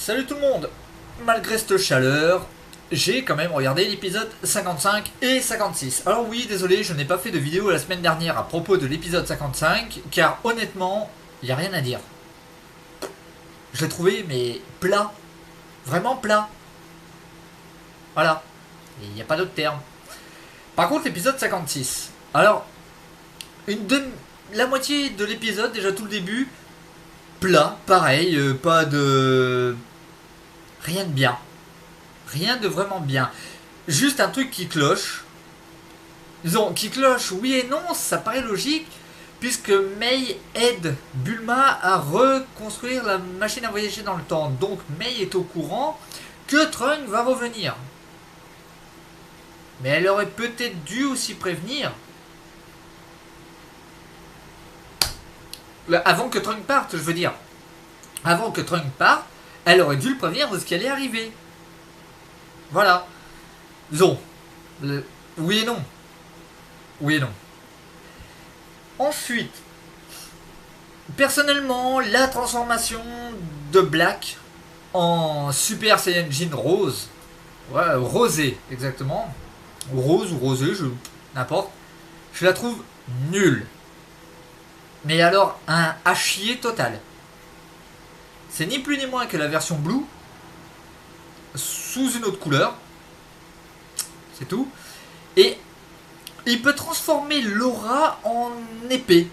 Salut tout le monde. Malgré cette chaleur, j'ai quand même regardé l'épisode 55 et 56. Alors oui, désolé, je n'ai pas fait de vidéo la semaine dernière à propos de l'épisode 55, car honnêtement, il n'y a rien à dire. Je l'ai trouvé, mais plat. Vraiment plat. Voilà. Il n'y a pas d'autre terme. Par contre, l'épisode 56. Alors, la moitié de l'épisode, déjà tout le début, plat, pareil, pas de... Rien de bien. Rien de vraiment bien. Juste un truc qui cloche. Disons, qui cloche, oui et non, ça paraît logique, puisque May aide Bulma à reconstruire la machine à voyager dans le temps. Donc May est au courant que Trunks va revenir. Mais elle aurait peut-être dû aussi prévenir. Avant que Trunks parte, je veux dire. Avant que Trunks parte, elle aurait dû le prévenir de ce qui allait arriver. Voilà. Disons. Oui et non. Oui et non. Ensuite, personnellement, la transformation de Black en Super Saiyajin Rose, ouais, rosé exactement, rose ou rosé, n'importe, je la trouve nulle. Mais alors, un à chier total. C'est ni plus ni moins que la version Blue, sous une autre couleur. C'est tout. Et il peut transformer Laura en épée.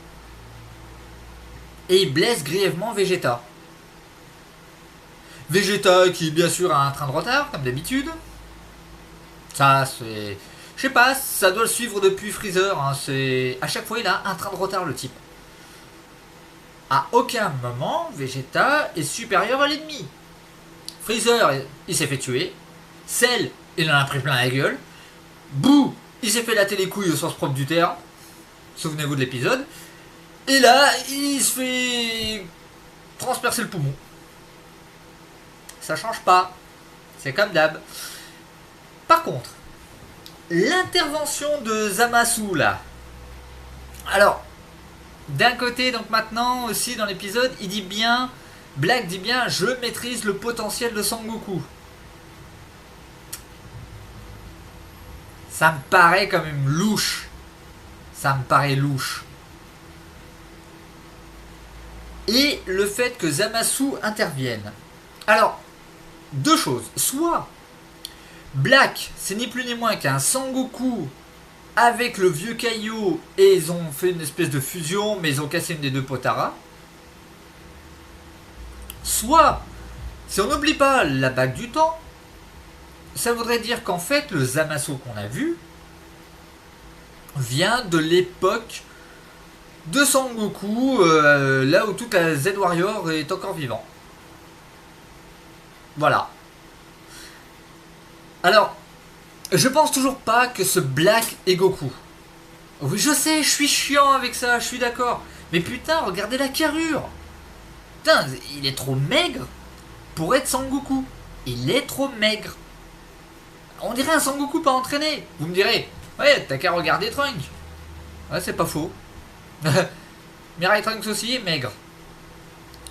Et il blesse grièvement Vegeta. Vegeta qui bien sûr a un train de retard, comme d'habitude. Ça c'est... Je sais pas, ça doit le suivre depuis Freezer. Hein. À chaque fois il a un train de retard le type. À aucun moment Vegeta est supérieur à l'ennemi. Freezer il s'est fait tuer. Cell il en a pris plein la gueule. Boo il s'est fait latter les couilles au sens propre du terme. Souvenez-vous de l'épisode. Et là, il se fait transpercer le poumon. Ça change pas. C'est comme d'hab. Par contre, l'intervention de Zamasu là. Alors, d'un côté, donc maintenant aussi dans l'épisode, il dit bien, Black dit bien, je maîtrise le potentiel de Sangoku. Ça me paraît quand même louche. Ça me paraît louche. Et le fait que Zamasu intervienne. Alors, deux choses. Soit Black, c'est ni plus ni moins qu'un Sangoku avec le vieux Kaio et ils ont fait une espèce de fusion, mais ils ont cassé une des deux Potara. Soit, si on n'oublie pas la bague du temps, ça voudrait dire qu'en fait, le Zamasu qu'on a vu vient de l'époque de Sangoku, là où toute la Z-Warrior est encore vivant. Voilà. Alors, je pense toujours pas que ce Black est Goku. Oui, je sais, je suis chiant avec ça, je suis d'accord. Mais putain, regardez la carrure. Putain, il est trop maigre pour être Sangoku. Il est trop maigre. On dirait un Sangoku pas entraîné. Vous me direz, ouais, t'as qu'à regarder Trunks. Ouais, c'est pas faux. Mirai Trunks aussi est maigre.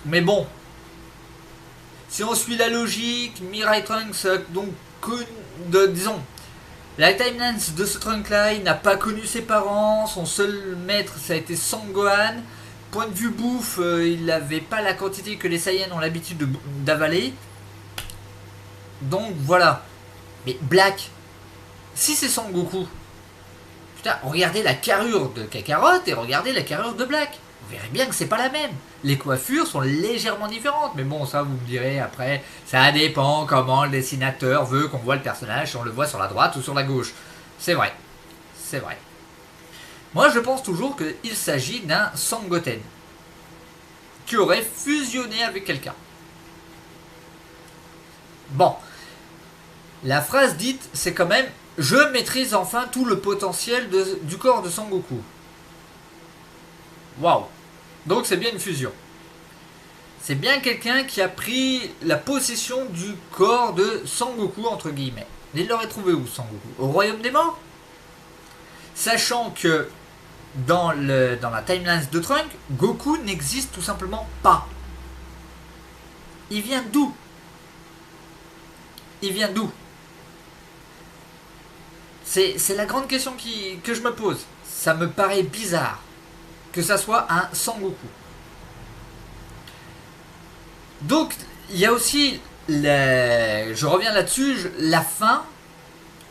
Mais bon, si on suit la logique, Mirai Trunks, donc, disons, la timeline de ce Trunks là, il n'a pas connu ses parents, son seul maître ça a été Sangohan. Point de vue bouffe, il n'avait pas la quantité que les Saiyans ont l'habitude d'avaler. Donc voilà. Mais Black, si c'est Sangoku, putain, regardez la carrure de Kakarot et regardez la carrure de Black. Vous verrez bien que c'est pas la même. Les coiffures sont légèrement différentes. Mais bon, ça vous me direz après, ça dépend comment le dessinateur veut qu'on voit le personnage, si on le voit sur la droite ou sur la gauche. C'est vrai. C'est vrai. Moi je pense toujours qu'il s'agit d'un Sangoten qui aurait fusionné avec quelqu'un. Bon. La phrase dite, c'est quand même « Je maîtrise enfin tout le potentiel du corps de Sangoku ». Waouh. Donc c'est bien une fusion. C'est bien quelqu'un qui a pris la possession du corps de Sangoku, entre guillemets. Il l'aurait trouvé où, Sangoku? Au royaume des morts? Sachant que dans la timeline de Trunks, Goku n'existe tout simplement pas. Il vient d'où? il vient d'où? C'est la grande question que je me pose. Ça me paraît bizarre que ça soit un Sangoku. Donc, il y a aussi, je reviens là-dessus, la fin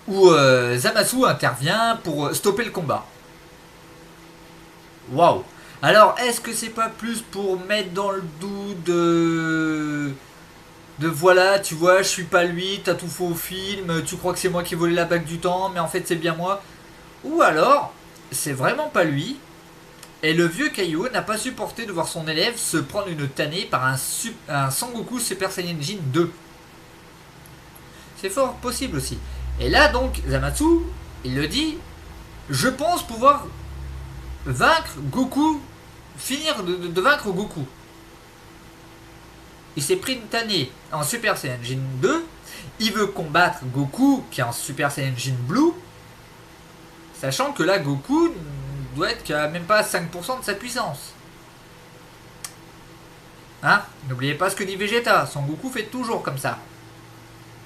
où Zamasu intervient pour stopper le combat. Waouh! Alors, est-ce que c'est pas plus pour mettre dans le doute de voilà, tu vois, je suis pas lui, t'as tout faux au film, tu crois que c'est moi qui ai volé la bague du temps, mais en fait c'est bien moi. Ou alors, c'est vraiment pas lui, et le vieux Kaiô n'a pas supporté de voir son élève se prendre une tannée par un Sangoku Super Saiyajin 2. C'est fort possible aussi. Et là donc, Zamasu, il le dit, je pense pouvoir vaincre Goku, finir de vaincre Goku. Il s'est pris une tannée en Super Saiyajin 2. Il veut combattre Goku qui est en Super Saiyajin Blue. Sachant que là, Goku doit être qu'à même pas 5% de sa puissance. Hein? N'oubliez pas ce que dit Vegeta. Son Goku fait toujours comme ça.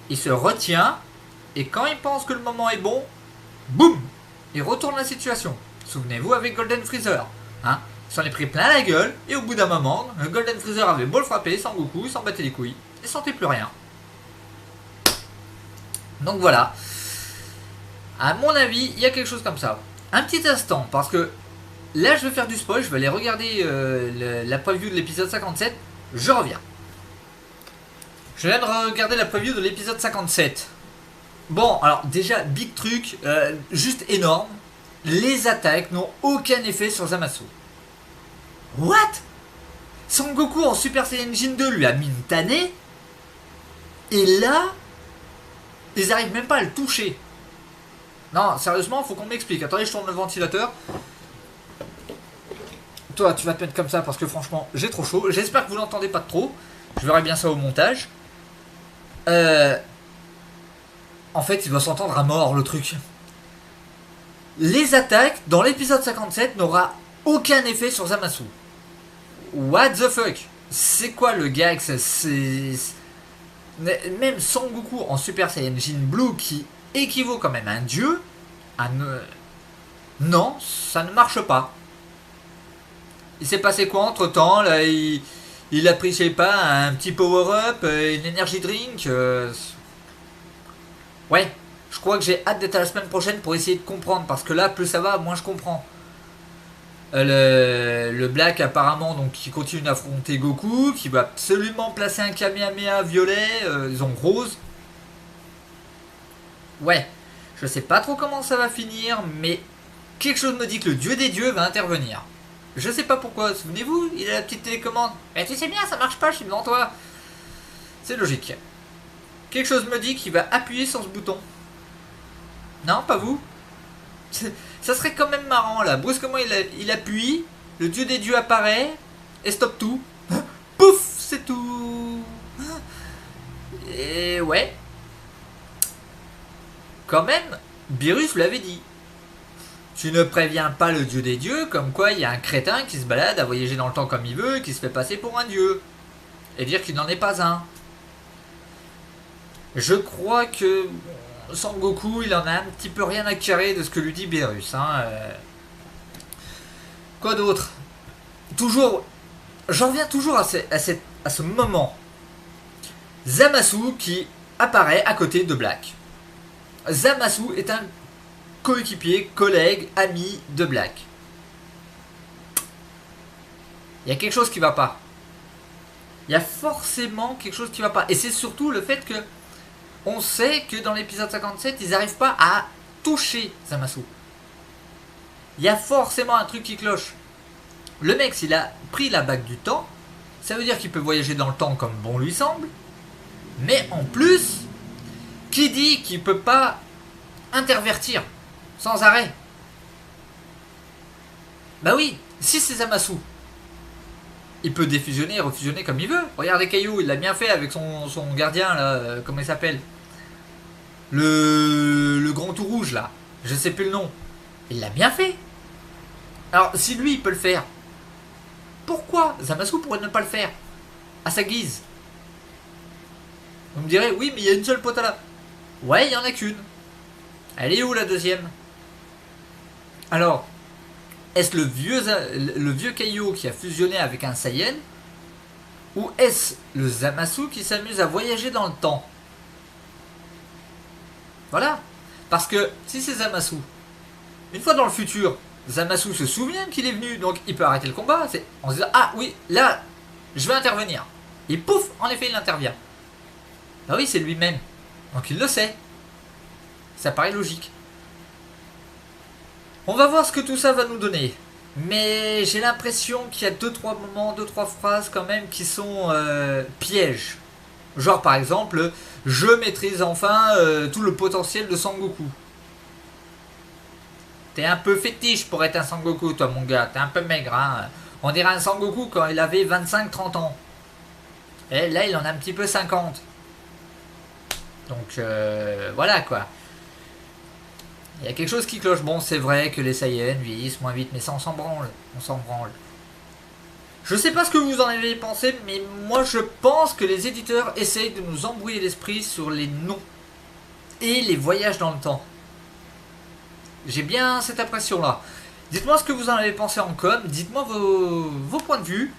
Il se retient. Et quand il pense que le moment est bon, boum! Il retourne la situation. Souvenez-vous avec Golden Freezer. Hein? Il s'en est pris plein la gueule, et au bout d'un moment, le Golden Freezer avait beau le frapper, Sangoku, il s'en battait les couilles, et sentait plus rien. Donc voilà. À mon avis, il y a quelque chose comme ça. Un petit instant, parce que là je vais faire du spoil, je vais aller regarder la preview de l'épisode 57, je reviens. Je viens de regarder la preview de l'épisode 57. Bon, alors déjà, big truc, juste énorme, les attaques n'ont aucun effet sur Zamasu. What? Sangoku en Super Saiyajin 2 lui a mis une tannée. Et là, ils arrivent même pas à le toucher. Non, sérieusement, faut qu'on m'explique. Attendez, je tourne le ventilateur. Toi, tu vas te mettre comme ça parce que franchement, j'ai trop chaud. J'espère que vous l'entendez pas trop. Je verrai bien ça au montage. En fait, il va s'entendre à mort le truc. Les attaques dans l'épisode 57 n'aura aucun effet sur Zamasu. What the fuck? C'est quoi le gag? Même Sangoku en Super Saiyajin Blue qui équivaut quand même à un dieu. Non, ça ne marche pas. Il s'est passé quoi entre temps là, il a pris, je sais pas, un petit power-up, une energy drink. Ouais, je crois que j'ai hâte d'être à la semaine prochaine pour essayer de comprendre. Parce que là, plus ça va, moins je comprends. Le Black apparemment donc qui continue d'affronter Goku, qui va absolument placer un Kamehameha violet, disons rose. Ouais, je sais pas trop comment ça va finir, mais quelque chose me dit que le dieu des dieux va intervenir. Je sais pas pourquoi, souvenez-vous, il a la petite télécommande. Mais tu sais bien, ça marche pas, je suis devant toi. C'est logique. Quelque chose me dit qu'il va appuyer sur ce bouton. Non, pas vous? Ça serait quand même marrant là. Brusquement il appuie, le dieu des dieux apparaît et stoppe tout. Pouf, c'est tout. Et ouais. Quand même, Beerus l'avait dit. Tu ne préviens pas le dieu des dieux, comme quoi il y a un crétin qui se balade à voyager dans le temps comme il veut et qui se fait passer pour un dieu. Et dire qu'il n'en est pas un. Je crois que Sangoku, il en a un petit peu rien à carrer de ce que lui dit Beerus. Hein. Quoi d'autre? Toujours, j'en reviens toujours à ce moment. Zamasu qui apparaît à côté de Black. Zamasu est un coéquipier, collègue, ami de Black. Il y a quelque chose qui va pas. Il y a forcément quelque chose qui va pas. Et c'est surtout le fait que on sait que dans l'épisode 57, ils n'arrivent pas à toucher Zamasu. Il y a forcément un truc qui cloche. Le mec, s'il a pris la bague du temps, ça veut dire qu'il peut voyager dans le temps comme bon lui semble. Mais en plus, qui dit qu'il peut pas intervertir sans arrêt? Bah oui, si c'est Zamasu, il peut défusionner et refusionner comme il veut. Regardez Caillou, il l'a bien fait avec son gardien là, comment il s'appelle? Le grand tout rouge là, je sais plus le nom. Il l'a bien fait. Alors si lui il peut le faire, pourquoi Zamasu pourrait ne pas le faire à sa guise? Vous me direz, oui, mais il y a une seule Potala. Ouais, il y en a qu'une. Elle est où la deuxième? Alors, est-ce le vieux Kaio qui a fusionné avec un Saiyan? Ou est-ce le Zamasu qui s'amuse à voyager dans le temps? Voilà. Parce que si c'est Zamasu, une fois dans le futur, Zamasu se souvient qu'il est venu, donc il peut arrêter le combat. C'est en se disant, ah oui, là, je vais intervenir. Et pouf, en effet, il intervient. Ah oui, c'est lui-même. Donc il le sait. Ça paraît logique. On va voir ce que tout ça va nous donner. Mais j'ai l'impression qu'il y a 2-3 moments, 2-3 phrases quand même qui sont pièges. Genre par exemple, je maîtrise enfin tout le potentiel de Sangoku. T'es un peu fétiche pour être un Sangoku toi mon gars, t'es un peu maigre hein. On dirait un Sangoku quand il avait 25-30 ans. Et là il en a un petit peu 50. Donc voilà quoi. Il y a quelque chose qui cloche. Bon, c'est vrai que les Saiyans vieillissent moins vite, mais ça on s'en branle. On s'en branle. Je sais pas ce que vous en avez pensé, mais moi je pense que les éditeurs essayent de nous embrouiller l'esprit sur les noms et les voyages dans le temps. J'ai bien cette impression là. Dites-moi ce que vous en avez pensé en com, dites-moi vos points de vue.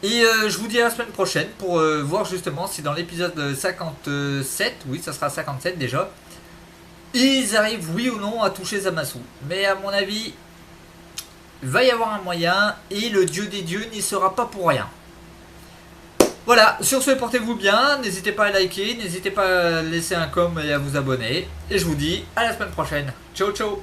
Et je vous dis à la semaine prochaine pour voir justement si dans l'épisode 57, oui ça sera 57 déjà, ils arrivent oui ou non à toucher Zamasu. Mais à mon avis, il va y avoir un moyen et le dieu des dieux n'y sera pas pour rien. Voilà, sur ce portez-vous bien, n'hésitez pas à liker, n'hésitez pas à laisser un com et à vous abonner. Et je vous dis à la semaine prochaine. Ciao ciao.